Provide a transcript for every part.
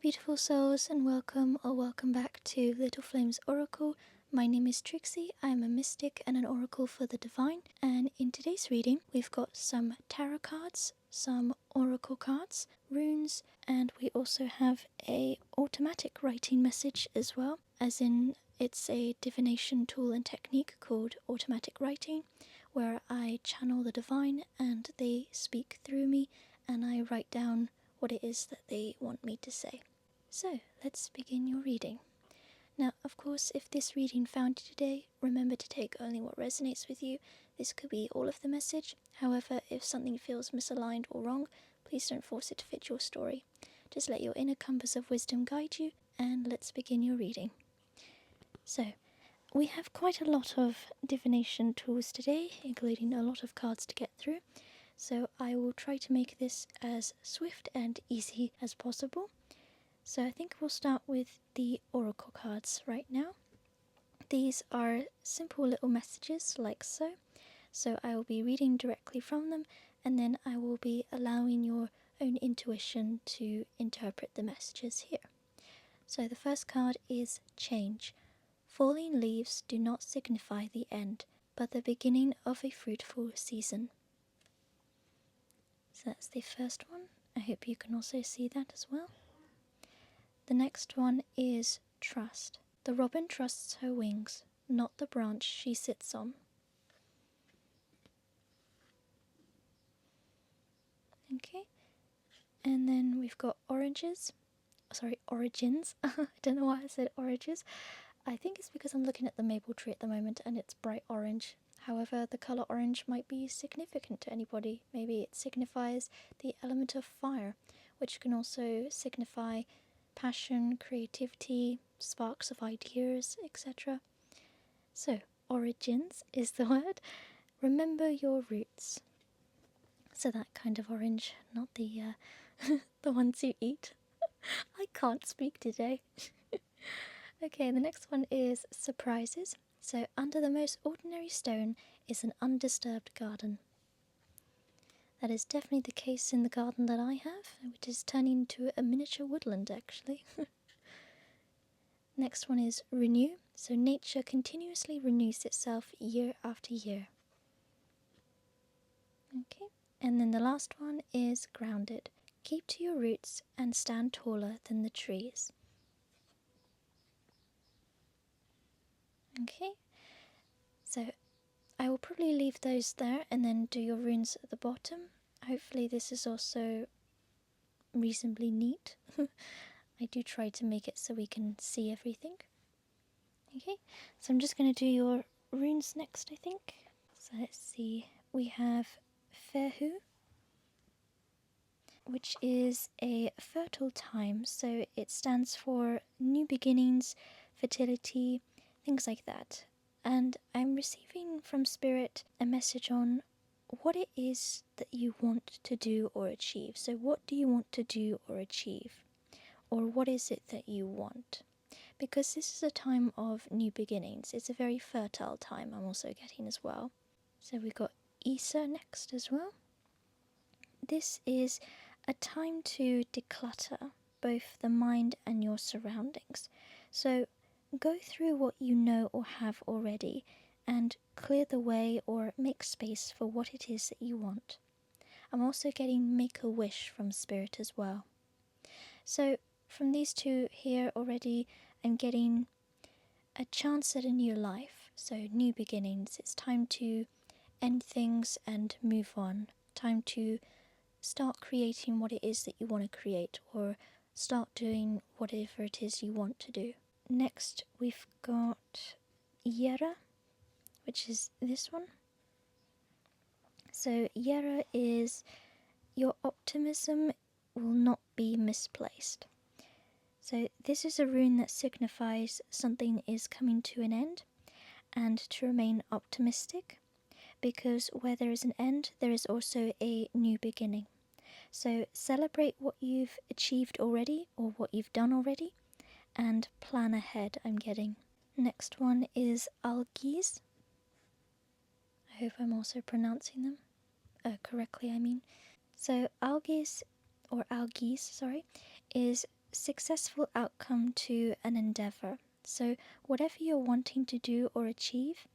beautiful souls, and welcome back to Little Flames Oracle. My name is Trixie. I'm a mystic and an oracle for the divine, and in today's reading we've got some tarot cards, some oracle cards, runes, and we also have a automatic writing message as well, as in it's a divination tool and technique called automatic writing, where I channel the divine and they speak through me and I write down what it is that they want me to say. So let's begin your reading. Now, of course, if this reading found you today, remember to take only what resonates with you. This could be all of the message. However, if something feels misaligned or wrong, please don't force it to fit your story. Just let your inner compass of wisdom guide you, and let's begin your reading. So, we have quite a lot of divination tools today, including a lot of cards to get through. So I will try to make this as swift and easy as possible. So I think we'll start with the oracle cards right now. These are simple little messages like so. So I will be reading directly from them, and then I will be allowing your own intuition to interpret the messages here. So the first card is Change. Falling leaves do not signify the end, but the beginning of a fruitful season. So that's the first one. I hope you can also see that as well. The next one is Trust. The robin trusts her wings, not the branch she sits on. Okay. And then we've got origins. I don't know why I said oranges. I think it's because I'm looking at the maple tree at the moment and it's bright orange. However, the colour orange might be significant to anybody. Maybe it signifies the element of fire, which can also signify passion, creativity, sparks of ideas, etc. So, origins is the word. Remember your roots. So that kind of orange, not the the ones you eat. I can't speak today. Okay, the next one is Surprises. So, under the most ordinary stone is an undisturbed garden. That is definitely the case in the garden that I have, which is turning into a miniature woodland actually. Next one is Renew. So, nature continuously renews itself year after year. Okay, and then the last one is Grounded. Keep to your roots and stand taller than the trees. Okay, so I will probably leave those there and then do your runes at the bottom. Hopefully this is also reasonably neat. I do try to make it so we can see everything. Okay, so I'm just going to do your runes next, I think. So let's see, we have Fehu, which is a fertile time, so it stands for new beginnings, fertility, things like that. And I'm receiving from Spirit a message on what it is that you want to do or achieve. So what do you want to do or achieve? Or what is it that you want? Because this is a time of new beginnings. It's a very fertile time I'm also getting as well. So we got Isa next as well. This is a time to declutter both the mind and your surroundings. So go through what you know or have already and clear the way or make space for what it is that you want. I'm also getting make a wish from Spirit as well. So from these two here already, I'm getting a chance at a new life. So new beginnings. It's time to end things and move on. Time to start creating what it is that you want to create, or start doing whatever it is you want to do. Next, we've got Yera, which is this one. So Yera is your optimism will not be misplaced. So this is a rune that signifies something is coming to an end, and to remain optimistic, because where there is an end, there is also a new beginning. So celebrate what you've achieved already, or what you've done already, and plan ahead, I'm getting. Next one is Algies. I hope I'm also pronouncing them correctly, I mean. So Algies, is successful outcome to an endeavor. So whatever you're wanting to do or achieve,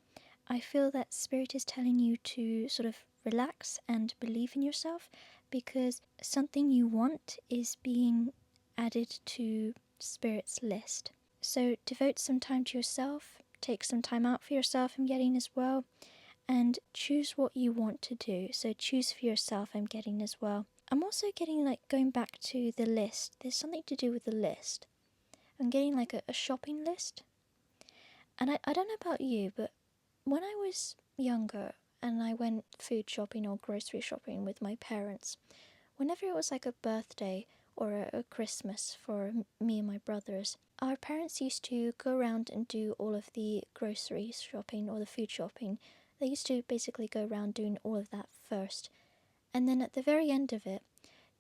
I feel that Spirit is telling you to sort of relax and believe in yourself, because something you want is being added to Spirit's list. So devote some time to yourself, take some time out for yourself, I'm getting as well, and choose what you want to do. So choose for yourself, I'm getting as well. I'm also getting, like, going back to the list, there's something to do with the list. I'm getting like a shopping list. And I don't know about you, but when I was younger and I went food shopping or grocery shopping with my parents, whenever it was like a birthday or a Christmas for me and my brothers, our parents used to go around and do all of the grocery shopping or the food shopping. They used to basically go around doing all of that first. And then at the very end of it,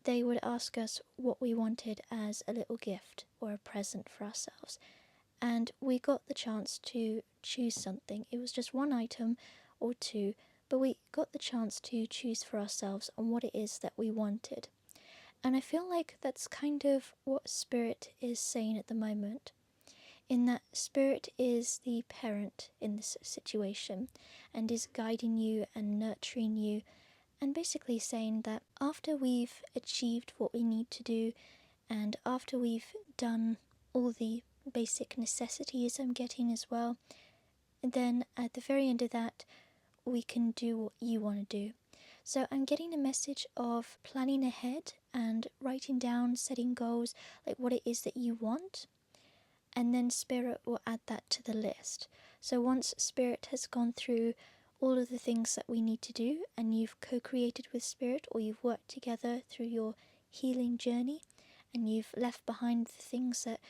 they would ask us what we wanted as a little gift or a present for ourselves. And we got the chance to choose something. It was just one item or two, but we got the chance to choose for ourselves on what it is that we wanted. And I feel like that's kind of what Spirit is saying at the moment, in that Spirit is the parent in this situation and is guiding you and nurturing you, and basically saying that after we've achieved what we need to do and after we've done all the basic necessities I'm getting as well, then at the very end of that, we can do what you want to do. So I'm getting a message of planning ahead and writing down, setting goals, like what it is that you want, and then Spirit will add that to the list. So once Spirit has gone through all of the things that we need to do, and you've co-created with Spirit, or you've worked together through your healing journey, and you've left behind the things that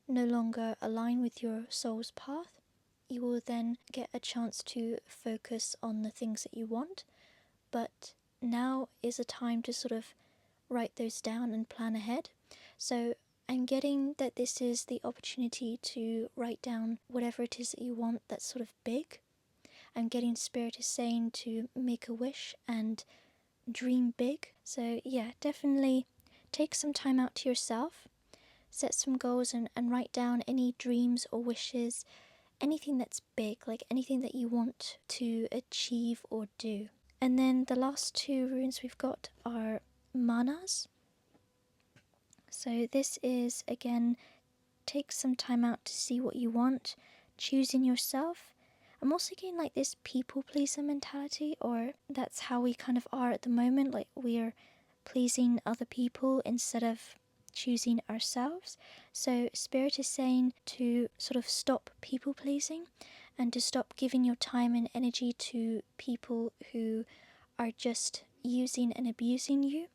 no longer align with your soul's path, you will then get a chance to focus on the things that you want. But now is a time to sort of write those down and plan ahead. So I'm getting that this is the opportunity to write down whatever it is that you want that's sort of big. I'm getting Spirit is saying to make a wish and dream big. So yeah, definitely take some time out to yourself, set some goals, and write down any dreams or wishes, anything that's big, like anything that you want to achieve or do. And then the last two runes we've got are manas. So this is, again, take some time out to see what you want, choosing yourself. I'm also getting like this people pleaser mentality, or that's how we kind of are at the moment, like we're pleasing other people instead of choosing ourselves. So Spirit is saying to sort of stop people pleasing and to stop giving your time and energy to people who are just using and abusing you.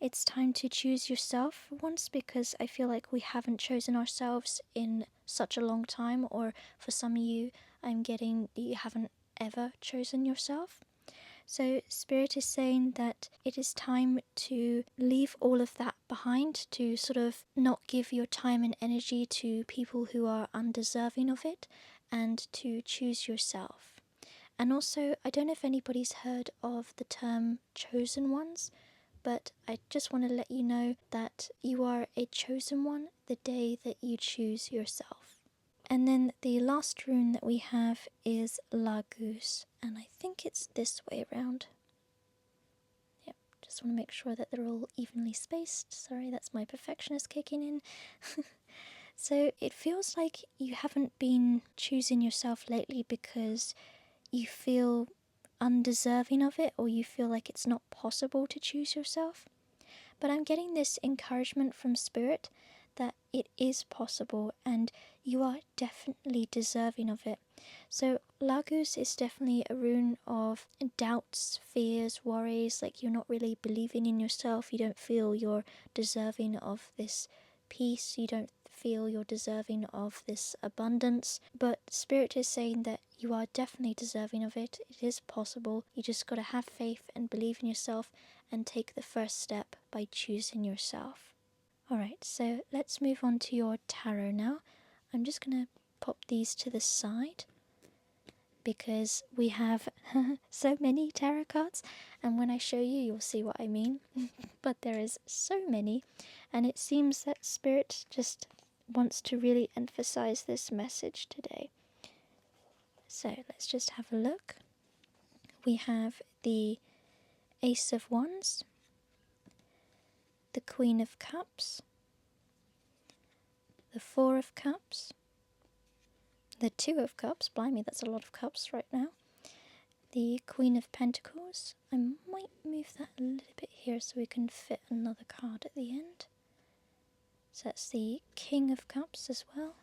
It's time to choose yourself once, because I feel like we haven't chosen ourselves in such a long time, or for some of you, I'm getting you haven't ever chosen yourself. So Spirit is saying that it is time to leave all of that behind, to sort of not give your time and energy to people who are undeserving of it, and to choose yourself. And also, I don't know if anybody's heard of the term chosen ones, but I just want to let you know that you are a chosen one the day that you choose yourself. And then the last rune that we have is Lagus, and I think it's this way around. Yep, just want to make sure that they're all evenly spaced. Sorry, that's my perfectionist kicking in. So it feels like you haven't been choosing yourself lately because you feel undeserving of it, or you feel like it's not possible to choose yourself. But I'm getting this encouragement from Spirit that it is possible and you are definitely deserving of it. So Lagus is definitely a rune of doubts, fears, worries, like you're not really believing in yourself, you don't feel you're deserving of this peace, you don't feel you're deserving of this abundance. But Spirit is saying that you are definitely deserving of it. It is possible. You just got to have faith and believe in yourself and take the first step by choosing yourself. Alright, so let's move on to your tarot now. I'm just going to pop these to the side because we have so many tarot cards, and when I show you, you'll see what I mean. But there is so many, And it seems that Spirit just wants to really emphasize this message today. So let's just have a look. We have the Ace of Wands, the Queen of Cups, the Four of Cups, the Two of Cups, blimey, that's a lot of cups right now, the Queen of Pentacles. I might move that a little bit here so we can fit another card at the end. So that's the King of Cups as well.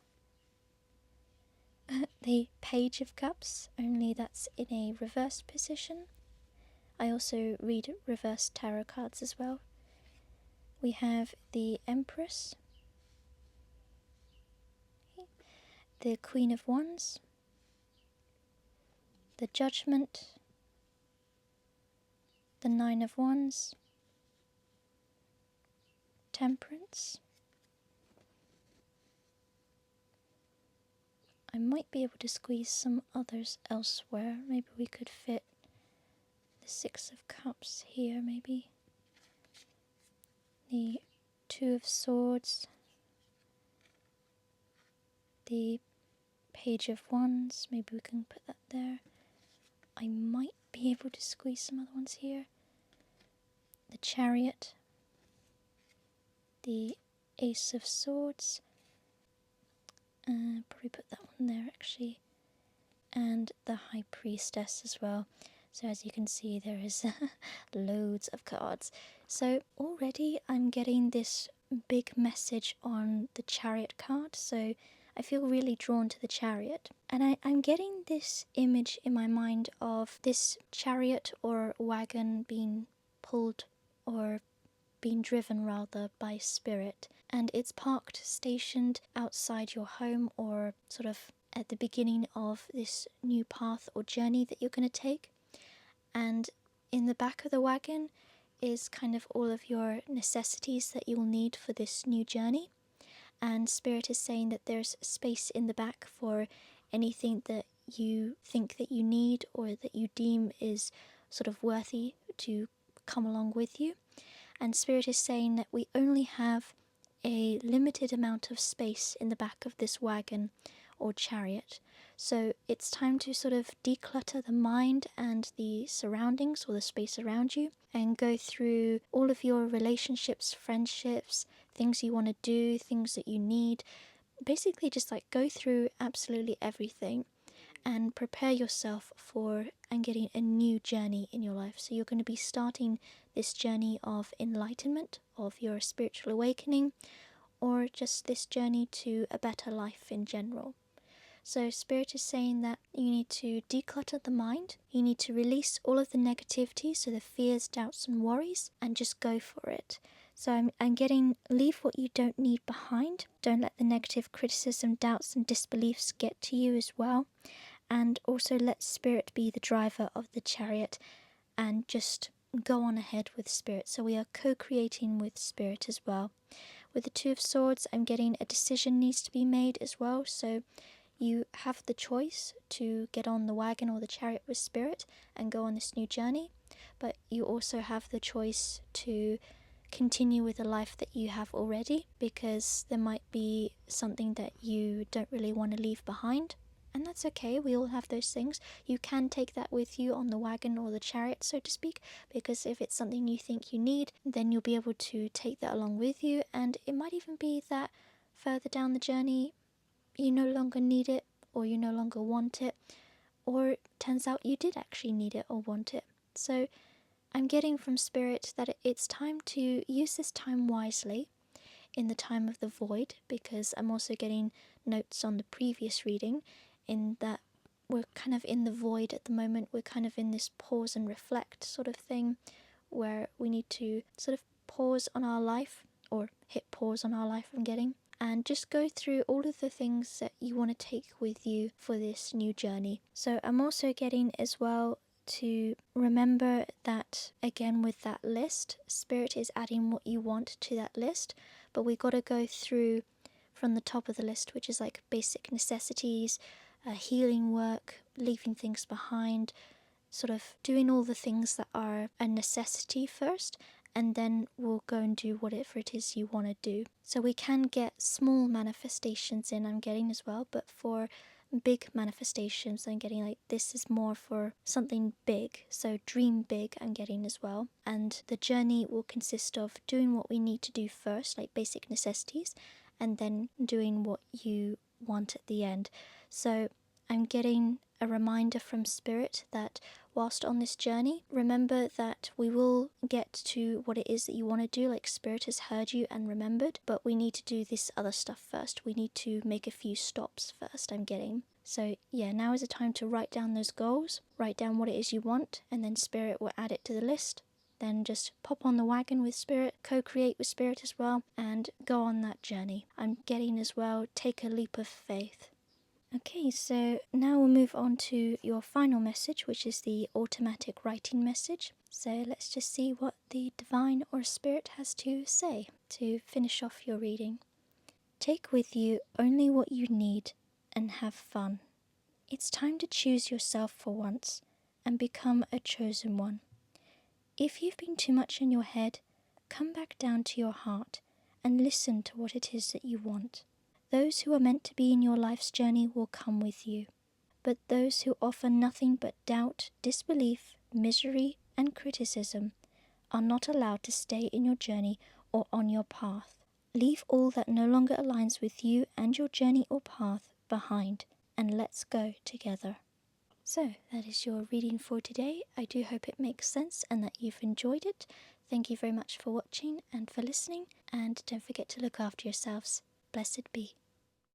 The Page of Cups, only that's in a reversed position. I also read reverse tarot cards as well. We have the Empress, the Queen of Wands, the Judgment, the Nine of Wands, Temperance. I might be able to squeeze some others elsewhere. Maybe we could fit the Six of Cups here, maybe. The Two of Swords, the Page of Wands, maybe we can put that there. I might be able to squeeze some other ones here. The Chariot, the Ace of Swords, probably put that one there actually, and the High Priestess as well. So as you can see, there is loads of cards. So already I'm getting this big message on the Chariot card, so I feel really drawn to the Chariot. And I'm getting this image in my mind of this chariot or wagon being pulled or being driven rather by Spirit, and it's parked, stationed outside your home or sort of at the beginning of this new path or journey that you're going to take. And in the back of the wagon is kind of all of your necessities that you'll need for this new journey. And Spirit is saying that there's space in the back for anything that you think that you need or that you deem is sort of worthy to come along with you. And Spirit is saying that we only have a limited amount of space in the back of this wagon or chariot. So it's time to sort of declutter the mind and the surroundings or the space around you and go through all of your relationships, friendships, things you want to do, things that you need. Basically just like go through absolutely everything and prepare yourself for and getting a new journey in your life. So you're going to be starting this journey of enlightenment, of your spiritual awakening, or just this journey to a better life in general. So Spirit is saying that you need to declutter the mind, you need to release all of the negativity, so the fears, doubts and worries, and just go for it. So I'm getting, leave what you don't need behind. Don't let the negative criticism, doubts and disbeliefs get to you as well. And also let Spirit be the driver of the chariot and just go on ahead with Spirit. So we are co-creating with Spirit as well. With the Two of Swords, I'm getting a decision needs to be made as well. So you have the choice to get on the wagon or the chariot with Spirit and go on this new journey. But you also have the choice to continue with the life that you have already, because there might be something that you don't really want to leave behind. And that's okay, we all have those things. You can take that with you on the wagon or the chariot, so to speak, because if it's something you think you need, then you'll be able to take that along with you. And it might even be that further down the journey, you no longer need it, or you no longer want it, or it turns out you did actually need it or want it. So I'm getting from Spirit that it's time to use this time wisely in the time of the void, because I'm also getting notes on the previous reading in that we're kind of in the void at the moment. We're kind of in this pause and reflect sort of thing where we need to sort of pause on our life, or hit pause on our life, I'm getting, and just go through all of the things that you want to take with you for this new journey. So I'm also getting as well to remember that, again, with that list, Spirit is adding what you want to that list, but we got to go through from the top of the list, which is like basic necessities, healing work, leaving things behind, sort of doing all the things that are a necessity first, and then we'll go and do whatever it is you want to do. So we can get small manifestations in, I'm getting as well, but for big manifestations, I'm getting like this is more for something big. So dream big, I'm getting as well. And the journey will consist of doing what we need to do first, like basic necessities, and then doing what you want at the end. So I'm getting a reminder from Spirit that whilst on this journey, remember that we will get to what it is that you want to do, like Spirit has heard you and remembered, but we need to do this other stuff first. We need to make a few stops first, I'm getting. So yeah, now is the time to write down those goals, write down what it is you want, and then Spirit will add it to the list. Then just pop on the wagon with Spirit, co-create with Spirit as well, and go on that journey. I'm getting as well, take a leap of faith. Okay, so now we'll move on to your final message, which is the automatic writing message. So let's just see what the Divine or Spirit has to say to finish off your reading. Take with you only what you need and have fun. It's time to choose yourself for once and become a chosen one. If you've been too much in your head, come back down to your heart and listen to what it is that you want. Those who are meant to be in your life's journey will come with you, but those who offer nothing but doubt, disbelief, misery, and criticism are not allowed to stay in your journey or on your path. Leave all that no longer aligns with you and your journey or path behind, and let's go together. So, that is your reading for today. I do hope it makes sense and that you've enjoyed it. Thank you very much for watching and for listening, and don't forget to look after yourselves. Blessed be.